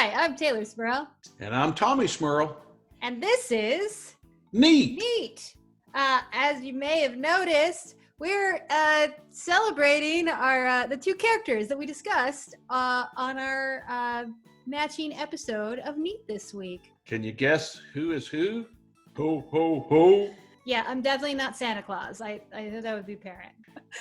Hi, I'm Taylor Smurl. And I'm Tommy Smurl. And this is Neat. As you may have noticed, we're celebrating our the two characters that we discussed on our matching episode of Neat this week. Can you guess who is who? Ho, ho, ho. Yeah, I'm definitely not Santa Claus. I think that would be parent.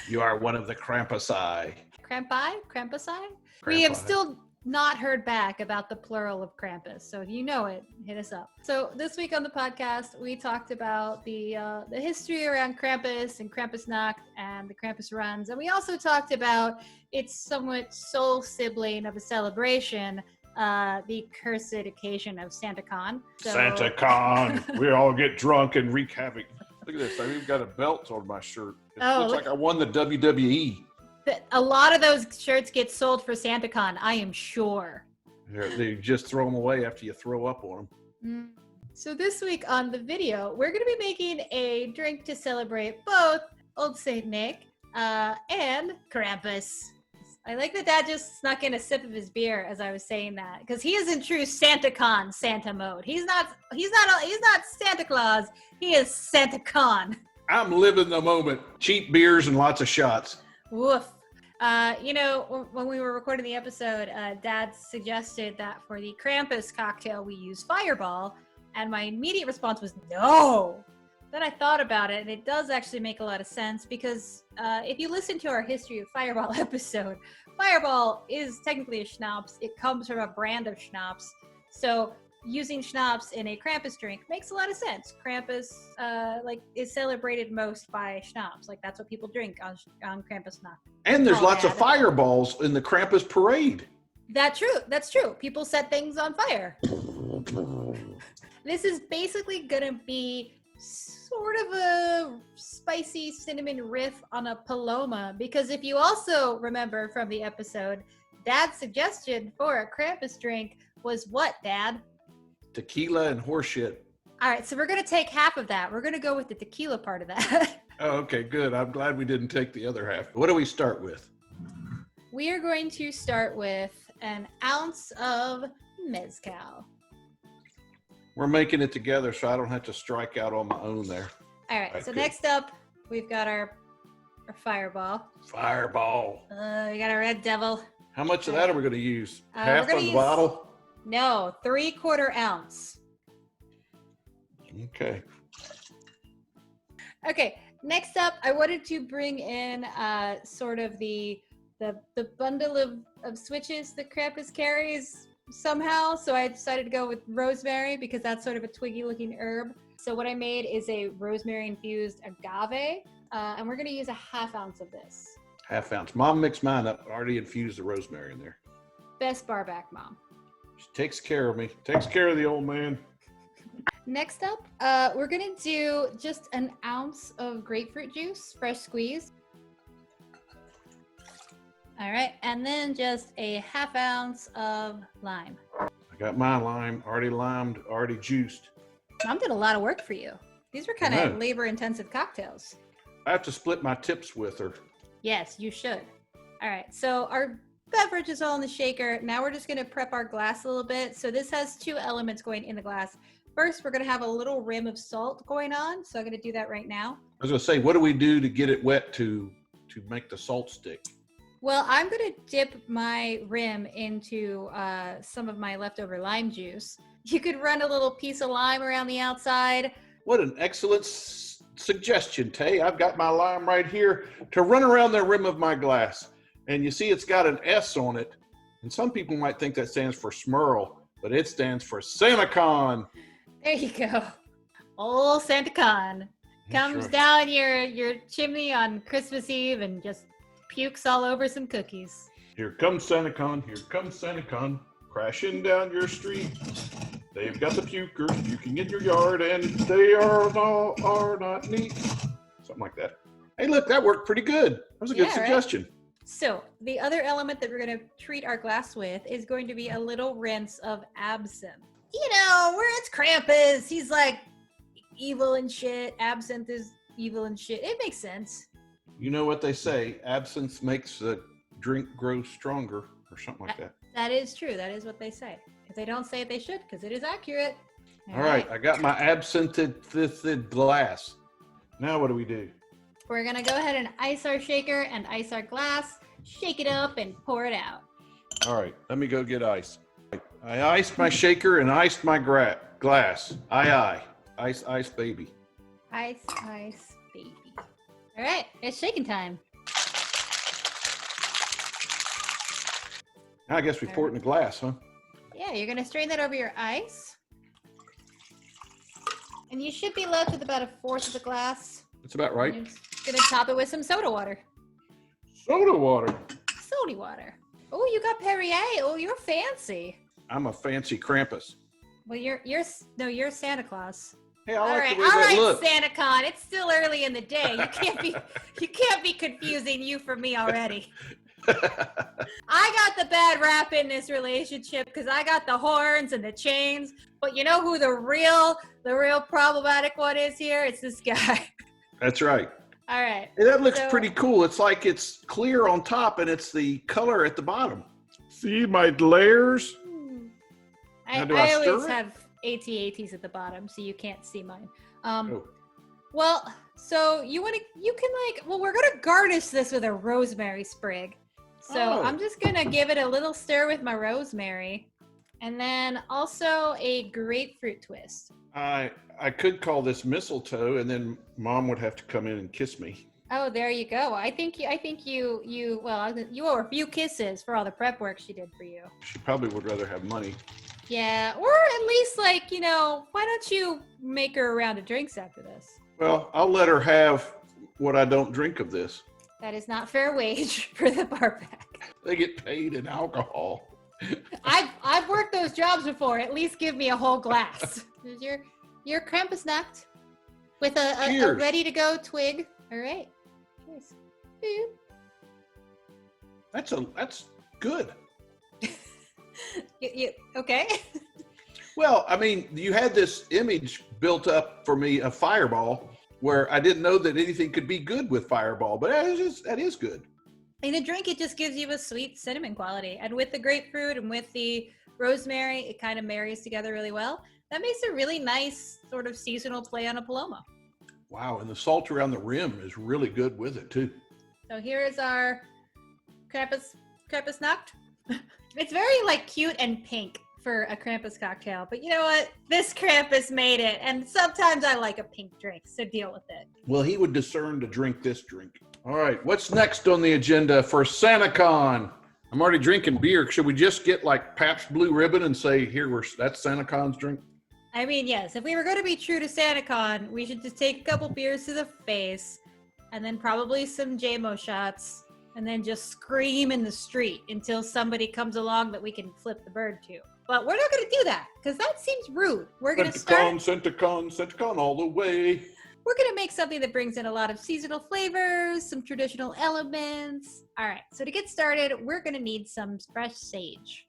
You are one of the Krampusi. Krampusi? We have still not heard back about the plural of Krampus. So if you know it, hit us up. So this week on the podcast, we talked about the history around Krampus and Krampusnacht and the Krampus runs. And we also talked about its somewhat soul sibling of a celebration, the cursed occasion of Santacon. Santacon. We all get drunk and wreak havoc. Look at this. I've even got a belt on my shirt. It looks like I won the WWE. A lot of those shirts get sold for Santacon, I am sure. They just throw them away after you throw up on them. So this week on the video, we're going to be making a drink to celebrate both Old Saint Nick and Krampus. I like that Dad just snuck in a sip of his beer as I was saying that, because he is in true Santacon Santa mode. He's not Santa Claus. He is Santacon. I'm living the moment. Cheap beers and lots of shots. Woof. When we were recording the episode, Dad suggested that for the Krampus cocktail, we use Fireball. And my immediate response was no. Then I thought about it, and it does actually make a lot of sense because if you listen to our History of Fireball episode, Fireball is technically a schnapps. It comes from a brand of schnapps. So using schnapps in a Krampus drink makes a lot of sense. Krampus is celebrated most by schnapps. Like that's what people drink on Krampusnacht. And there's lots of fireballs in the Krampus parade. That's true. People set things on fire. This is basically gonna be sort of a spicy cinnamon riff on a Paloma, because if you also remember from the episode, Dad's suggestion for a Krampus drink was what, Dad? Tequila and horseshit. All right, so we're going to take half of that. We're going to go with the tequila part of that. Oh, okay, good. I'm glad we didn't take the other half. What do we start with? We are going to start with an ounce of mezcal. We're making it together so I don't have to strike out on my own there. All right, so next up, we've got our Fireball. Fireball. We got our Red Devil. How much of that are we going to use? Half of the bottle? No, 3/4 ounce. Okay. Okay, next up, I wanted to bring in sort of the bundle of switches that Krampus carries somehow. So I decided to go with rosemary because that's sort of a twiggy-looking herb. So what I made is a rosemary-infused agave, and we're going to use a 1/2 ounce of this. 1/2 ounce. Mom mixed mine up. I already infused the rosemary in there. Best barback mom. She takes care of me. Takes care of the old man. Next up, we're going to do just an ounce of grapefruit juice, fresh squeezed. All right, and then just a 1/2 ounce of lime. I got my lime, already limed, already juiced. Mom did a lot of work for you. These were kind of labor-intensive cocktails. I have to split my tips with her. Yes, you should. All right, so our beverage is all in the shaker. Now we're just going to prep our glass a little bit. So this has 2 elements going in the glass. First, we're going to have a little rim of salt going on. So I'm going to do that right now. I was going to say, what do we do to get it wet to make the salt stick? Well, I'm going to dip my rim into some of my leftover lime juice. You could run a little piece of lime around the outside. What an excellent suggestion, Tay. I've got my lime right here to run around the rim of my glass. And you see it's got an S on it. And some people might think that stands for Smurl, but it stands for Santacon. There you go. Old Santacon comes down your chimney on Christmas Eve and just pukes all over some cookies. Here comes Santacon, here comes Santacon, crashing down your street. They've got the pukers puking in your yard, and they are not neat. Something like that. Hey, look, that worked pretty good. That was a good suggestion. Right? So the other element that we're going to treat our glass with is going to be a little rinse of absinthe. You know, where it's Krampus, he's like evil and shit. Absinthe is evil and shit. It makes sense. You know what they say, absinthe makes the drink grow stronger or something like that. That is true. That is what they say. If they don't say it, they should, because it is accurate. All right, I got my absinthe glass. Now what do we do? We're gonna go ahead and ice our shaker and ice our glass, shake it up and pour it out. All right, let me go get ice. I iced my shaker and iced my glass. Aye. Ice, baby. Ice, baby. All right, it's shaking time. Now I guess we pour it in the glass, huh? Yeah, you're gonna strain that over your ice. And you should be left with about 1/4 of the glass. That's about right. You're just gonna top it with some soda water. Soda water. Soda water. Oh, you got Perrier. Oh, you're fancy. I'm a fancy Krampus. Well, you're Santa Claus. Hey, I All like right, the way that looks. Santacon. It's still early in the day. You can't be confusing you for me already. I got the bad rap in this relationship because I got the horns and the chains. But you know who the real problematic one is here? It's this guy. That's right. All right. Hey, that looks pretty cool. It's like it's clear on top and it's the color at the bottom. See my layers? I always have AT-ATs at the bottom, so you can't see mine. Well, so we're gonna garnish this with a rosemary sprig. So I'm just gonna give it a little stir with my rosemary, and then also a grapefruit twist. I could call this mistletoe, and then Mom would have to come in and kiss me. Oh, there you go. I think you owe her a few kisses for all the prep work she did for you. She probably would rather have money. Yeah, or at least why don't you make her a round of drinks after this? Well, I'll let her have what I don't drink of this. That is not fair wage for the bar pack. They get paid in alcohol. I've worked those jobs before. At least give me a whole glass. Your Krampus knocked with a ready to go twig. All right. Cheers. That's good. You okay? Well, I mean, you had this image built up for me of Fireball, where I didn't know that anything could be good with Fireball, but that is good. In a drink, it just gives you a sweet cinnamon quality, and with the grapefruit and with the rosemary, it kind of marries together really well. That makes a really nice sort of seasonal play on a Paloma. Wow, and the salt around the rim is really good with it too. So here is our Krampus knocked. It's very cute and pink for a Krampus cocktail, but you know what? This Krampus made it, and sometimes I like a pink drink, so deal with it. Well, he would discern to drink this drink. All right, what's next on the agenda for Santacon? I'm already drinking beer. Should we just get Pabst Blue Ribbon and say, that's Santacon's drink? I mean, yes, if we were going to be true to Santacon, we should just take a couple beers to the face, and then probably some JMO shots, and then just scream in the street until somebody comes along that we can flip the bird to. But we're not going to do that, because that seems rude. We're going to start... Santacon all the way. We're going to make something that brings in a lot of seasonal flavors, some traditional elements. All right, so to get started, we're going to need some fresh sage.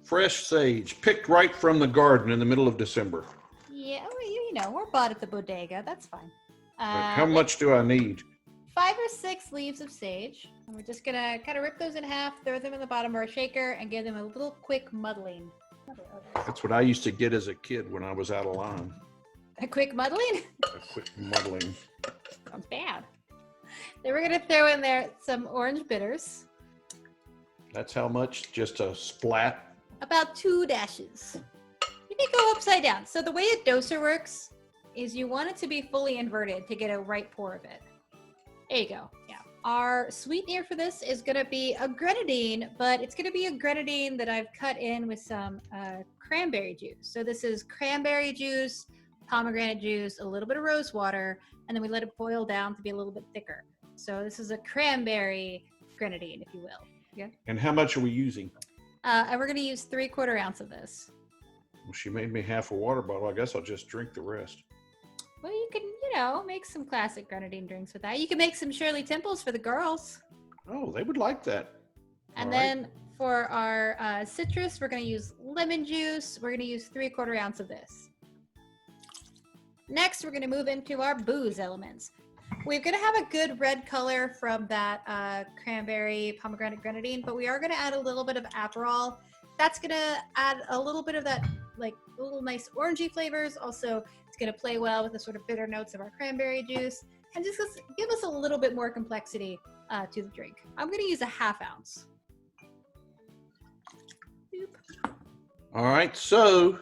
Fresh sage, picked right from the garden in the middle of December. Yeah, well, we're bought at the bodega. That's fine. How much do I need? 5 or 6 leaves of sage. And we're just going to kind of rip those in half, throw them in the bottom of our shaker, and give them a little quick muddling. That's what I used to get as a kid when I was out of line. A quick muddling? A quick muddling. Sounds bad. Then we're going to throw in there some orange bitters. That's how much? Just a splat? About 2 dashes. You can go upside down. So the way a doser works is you want it to be fully inverted to get a right pour of it. There you go. Yeah. Our sweetener for this is going to be a grenadine, but it's going to be a grenadine that I've cut in with some cranberry juice. So this is cranberry juice, pomegranate juice, a little bit of rosewater, and then we let it boil down to be a little bit thicker. So this is a cranberry grenadine, if you will. Yeah. And how much are we using? And we're going to use 3/4 ounce of this. Well, she made me half a water bottle. I guess I'll just drink the rest. Well, you can, make some classic grenadine drinks with that. You can make some Shirley Temples for the girls. Oh, they would like that. And then for our citrus, we're going to use lemon juice. We're going to use 3/4 ounce of this. Next, we're going to move into our booze elements. We're going to have a good red color from that cranberry pomegranate grenadine, but we are going to add a little bit of Aperol that's gonna add a little bit of that, like a little nice orangey flavors. Also, it's gonna play well with the sort of bitter notes of our cranberry juice, and just give us a little bit more complexity to the drink. I'm gonna use a 1/2 ounce. Boop. All right, so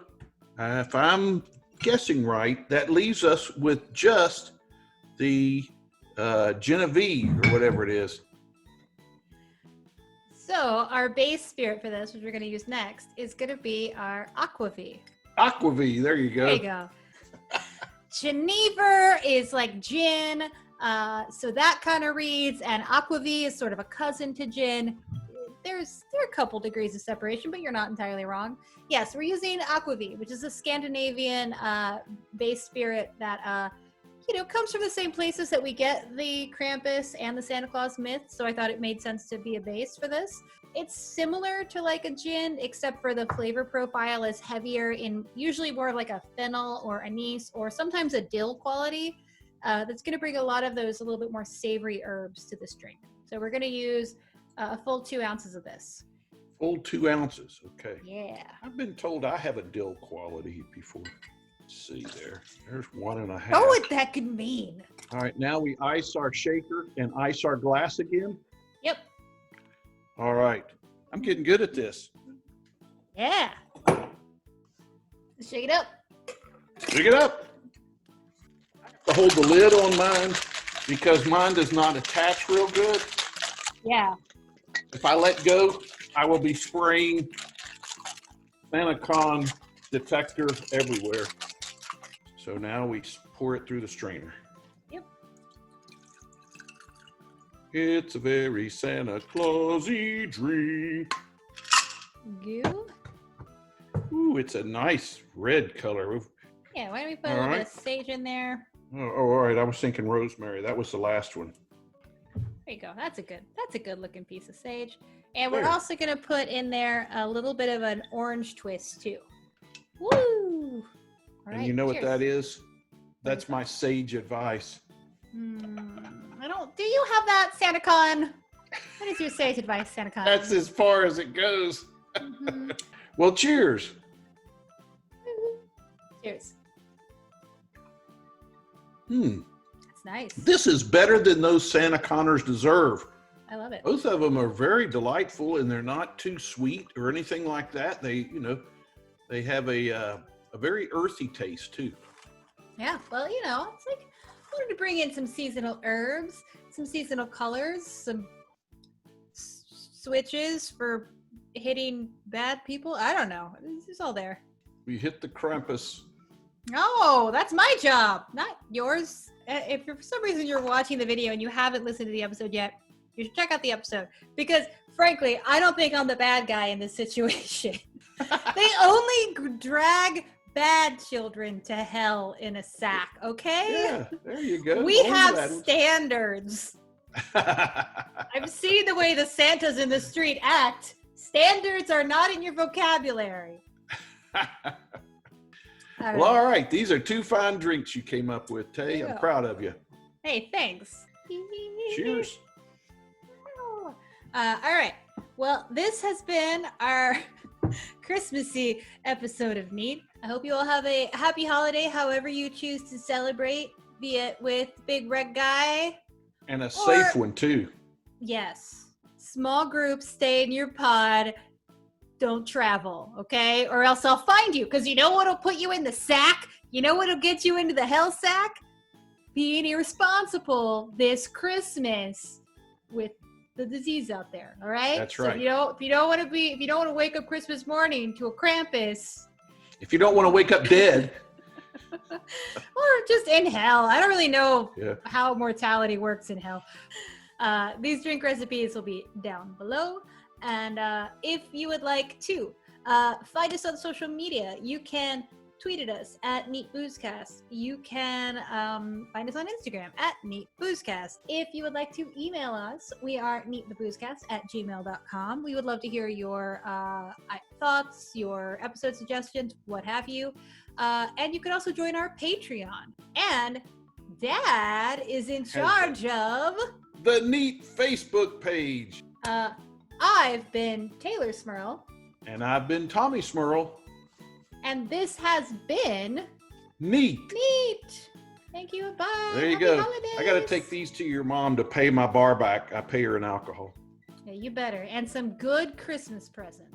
if I'm guessing right, that leaves us with just the Genevieve or whatever it is. So our base spirit for this, which we're going to use next, is going to be our aquavit. Aquavit, there you go. There you go. Genever is like gin, so that kind of reads, and aquavit is sort of a cousin to gin. There are a couple degrees of separation, but you're not entirely wrong. Yes, we're using aquavit, which is a Scandinavian base spirit that comes from the same places that we get the Krampus and the Santa Claus myth. So I thought it made sense to be a base for this. It's similar to like a gin, except for the flavor profile is heavier in usually more like a fennel or anise or sometimes a dill quality. That's going to bring a lot of those a little bit more savory herbs to this drink. So we're going to use a full 2 ounces of this. Full 2 ounces, okay. Yeah. I've been told I have a dill quality before. Let's see there. There's 1.5. Know what that could mean. All right, now we ice our shaker and ice our glass again. Yep. All right. I'm getting good at this. Yeah. Shake it up. Shake it up. I have to hold the lid on mine because mine does not attach real good. Yeah. If I let go, I will be spraying Santacon detector everywhere. So now we pour it through the strainer. Yep. It's a very Santa Clausy drink. Goo. Ooh, it's a nice red color. Yeah, why don't we put a little bit of sage in there? Oh, all right. I was thinking rosemary. That was the last one. There you go. That's a good looking piece of sage. And we're also going to put in there a little bit of an orange twist too. Woo! All right, and you know cheers. what that is? That's my sage advice. Do you have that, Santacon? What is your sage advice, Santacon? That's as far as it goes. Mm-hmm. Well, cheers. Cheers. That's nice. This is better than those Santaconers deserve. I love it. Both of them are very delightful, and they're not too sweet or anything like that. They have a very earthy taste too. Yeah, well, it's like I wanted to bring in some seasonal herbs, some seasonal colors, some switches for hitting bad people. I don't know. It's all there. We hit the Krampus. Oh, that's my job, not yours. If for some reason you're watching the video and you haven't listened to the episode yet, you should check out the episode because, frankly, I don't think I'm the bad guy in this situation. They only drag bad children to hell in a sack, okay? Yeah, there you go. We have standards. I've seen the way the Santas in the street act. Standards are not in your vocabulary. All right. These are 2 fine drinks you came up with, Tay. I'm proud of you. Hey, thanks. Cheers. All right. Well, this has been our Christmassy episode of Neat. I hope you all have a happy holiday, however you choose to celebrate, be it with Big Red Guy. And a safe one, too. Yes. Small groups, stay in your pod. Don't travel, okay? Or else I'll find you, because you know what'll put you in the sack? You know what'll get you into the hell sack? Being irresponsible this Christmas with the disease out there, all right? That's right. So if you don't want to wake up Christmas morning to a Krampus, if you don't want to wake up dead, or just in hell, I don't really know how mortality works in hell. These drink recipes will be down below, and if you would like to find us on social media, you can tweet at us at NeatBoozecast. You can find us on Instagram at NeatBoozecast. If you would like to email us, we are neattheboozecast@gmail.com. We would love to hear your thoughts, your episode suggestions, what have you. And you can also join our Patreon. And Dad is in charge of the Neat Facebook page. I've been Taylor Smurl. And I've been Tommy Smurl. And this has been Neat. Neat. Thank you. Bye. There you Happy go. holidays. I got to take these to your mom to pay my bar back. I pay her in alcohol. Yeah, you better. And some good Christmas presents.